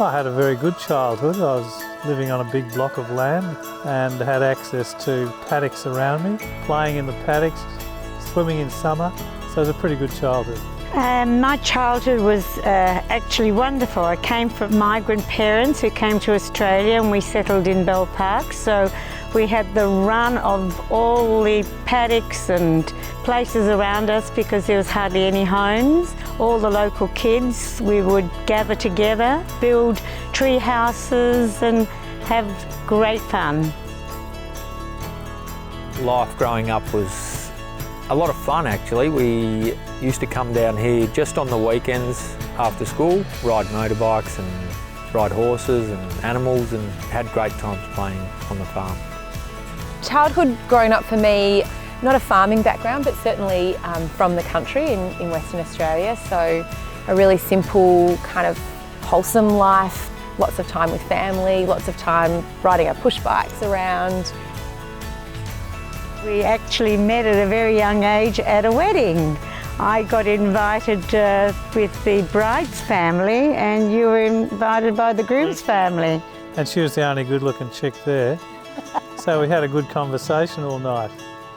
I had a very good childhood. I was living on a big block of land and had access to paddocks around me, playing in the paddocks, swimming in summer, so it was a pretty good childhood. My childhood was actually wonderful. I came from migrant parents who came to Australia and we settled in Bell Park, so we had the run of all the paddocks and places around us because there was hardly any homes. All the local kids, we would gather together, build tree houses and have great fun. Life growing up was a lot of fun actually. We used to come down here just on the weekends after school, ride motorbikes and ride horses and animals, and had great times playing on the farm. Childhood growing up for me, not a farming background, but certainly from the country in Western Australia. So a really simple, kind of wholesome life, lots of time with family, lots of time riding our push bikes around. We actually met at a very young age at a wedding. I got invited with the bride's family and you were invited by the groom's family. And she was the only good-looking chick there, so we had a good conversation all night.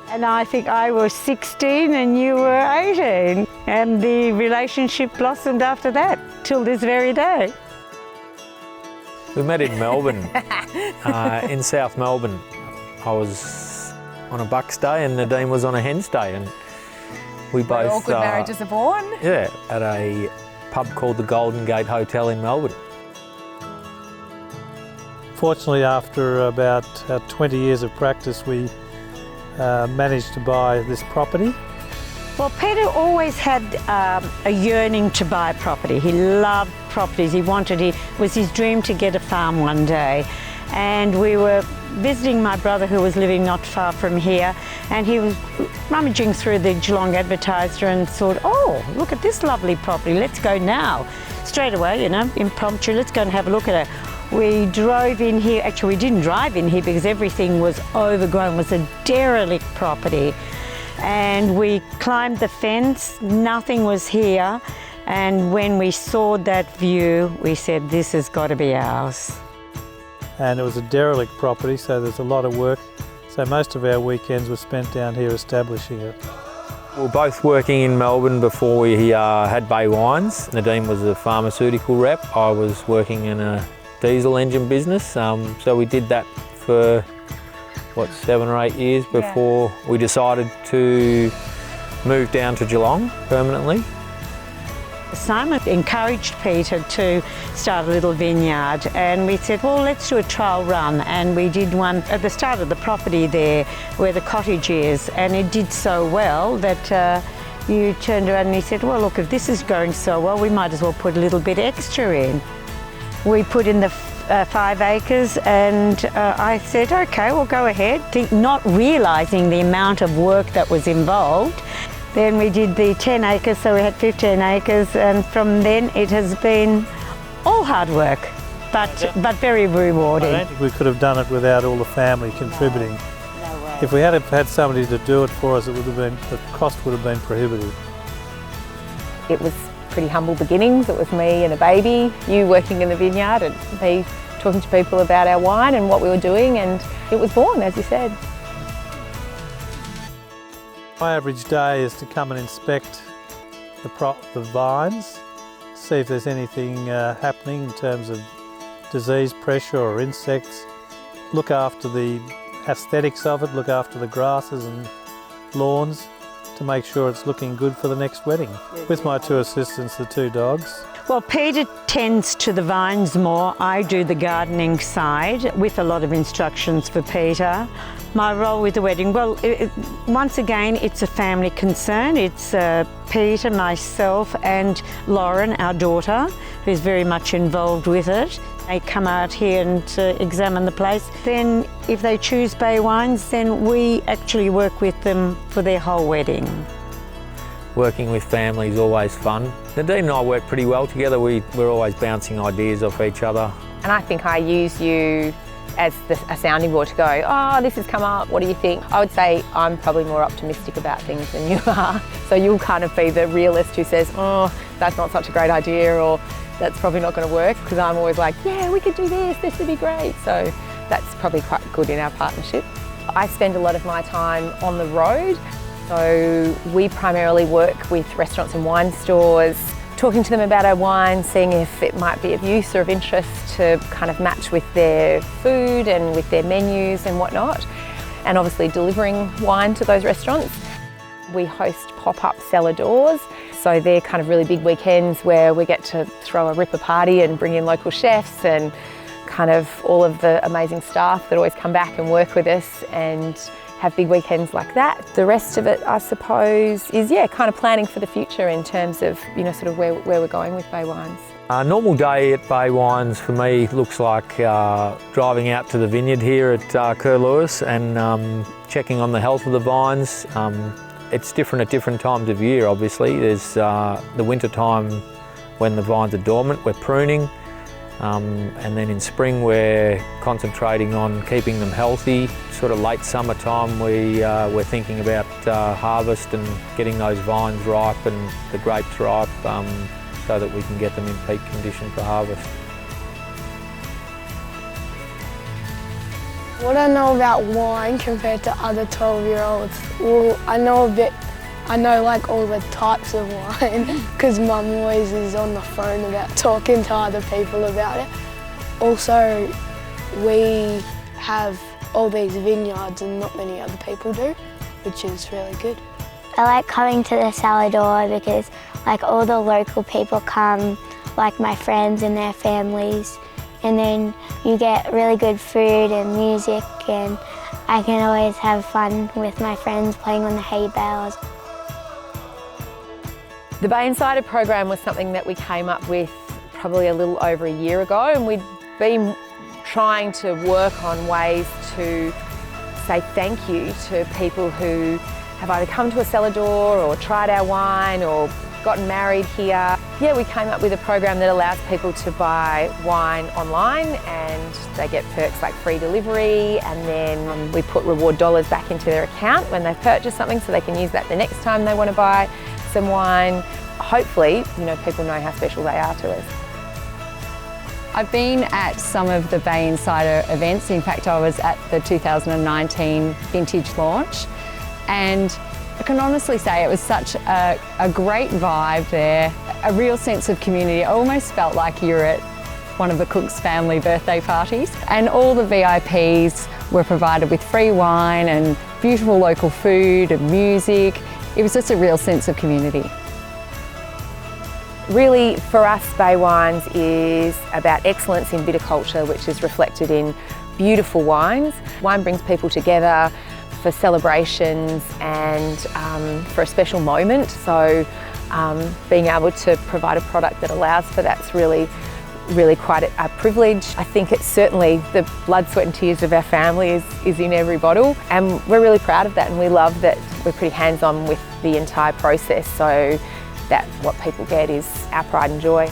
And I think I was 16 and you were 18. And the relationship blossomed after that, till this very day. We met in Melbourne, in South Melbourne. I was on a bucks day and Nadine was on a hens day, and we both... all good marriages are born. Yeah, at a pub called the Golden Gate Hotel in Melbourne. Fortunately, after about 20 years of practice, we managed to buy this property. Well, Peter always had a yearning to buy property. He loved properties. It was his dream to get a farm one day. And we were visiting my brother who was living not far from here, and he was rummaging through the Geelong Advertiser and thought, oh, look at this lovely property, let's go now. Straight away, you know, impromptu, let's go and have a look at it. We drove in here, actually we didn't drive in here because everything was overgrown, it was a derelict property. And we climbed the fence, nothing was here, and when we saw that view, we said, this has got to be ours. And it was a derelict property, so there's a lot of work. So most of our weekends were spent down here establishing it. We were both working in Melbourne before we had BAIE Wines. Nadine was a pharmaceutical rep. I was working in a diesel engine business. So we did that for, what, 7 or 8 years before we decided to move down to Geelong permanently. Simon encouraged Peter to start a little vineyard, and we said, well, let's do a trial run, and we did one at the start of the property there where the cottage is, and it did so well that you turned around and he said, well, look, if this is going so well, we might as well put a little bit extra in. We put in the 5 acres, and I said, okay, we'll go ahead, not realising the amount of work that was involved. Then we did the 10 acres, so we had 15 acres, and from then it has been all hard work, but very rewarding. I don't think we could have done it without all the family contributing. No way. If we had had somebody to do it for us, it would have been, the cost would have been prohibitive. It was pretty humble beginnings. It was me and a baby, you working in the vineyard and me talking to people about our wine and what we were doing, and it was born, as you said. My average day is to come and inspect the vines, see if there's anything happening in terms of disease pressure or insects, look after the aesthetics of it, look after the grasses and lawns to make sure it's looking good for the next wedding. With my 2 assistants, the 2 dogs. Well, Peter tends to the vines more. I do the gardening side with a lot of instructions for Peter. My role with the wedding, well, once again, it's a family concern. It's Peter, myself and Lauren, our daughter, who's very much involved with it. They come out here and examine the place. Then if they choose BAIE wines, then we actually work with them for their whole wedding. Working with family is always fun. Nadine and I work pretty well together. We're always bouncing ideas off each other. And I think I use you as a sounding board to go, oh, this has come up, what do you think? I would say I'm probably more optimistic about things than you are. So you'll kind of be the realist who says, oh, that's not such a great idea, or that's probably not going to work, because I'm always like, yeah, we could do this would be great. So that's probably quite good in our partnership. I spend a lot of my time on the road. So we primarily work with restaurants and wine stores, talking to them about our wine, seeing if it might be of use or of interest to kind of match with their food and with their menus and whatnot. And obviously delivering wine to those restaurants. We host pop-up cellar doors. So they're kind of really big weekends where we get to throw a ripper party and bring in local chefs and kind of all of the amazing staff that always come back and work with us and have big weekends like that. The rest of it, I suppose, is kind of planning for the future in terms of, sort of where we're going with BAIE Wines. A normal day at BAIE Wines for me looks like driving out to the vineyard here at Curlewis and checking on the health of the vines. It's different at different times of year, obviously. There's the winter time when the vines are dormant, we're pruning. And then in spring we're concentrating on keeping them healthy. Sort of late summertime we're thinking about harvest and getting those vines ripe and the grapes ripe so that we can get them in peak condition for harvest. What I know about wine compared to other 12-year-olds, well, I know like all the types of wine because Mum always is on the phone about talking to other people about it. Also, we have all these vineyards and not many other people do, which is really good. I like coming to the cellar door because like all the local people come, like my friends and their families, and then you get really good food and music, and I can always have fun with my friends playing on the hay bales. The BAIE Insider program was something that we came up with probably a little over a year ago, and we'd been trying to work on ways to say thank you to people who have either come to a cellar door or tried our wine or gotten married here. Yeah, we came up with a program that allows people to buy wine online and they get perks like free delivery, and then we put reward dollars back into their account when they've purchased something so they can use that the next time they want to buy some wine. Hopefully, people know how special they are to us. I've been at some of the BAIE Insider events. In fact, I was at the 2019 vintage launch, and I can honestly say it was such a great vibe there, a real sense of community. I almost felt like you're at one of the Cook's family birthday parties, and all the VIPs were provided with free wine and beautiful local food and music. It was just a real sense of community. Really, for us, BAIE Wines is about excellence in viticulture, which is reflected in beautiful wines. Wine brings people together for celebrations and for a special moment. So being able to provide a product that allows for that's really quite a privilege. I think it's certainly the blood, sweat and tears of our family is in every bottle, and we're really proud of that, and we love that we're pretty hands-on with the entire process, so that what people get is our pride and joy.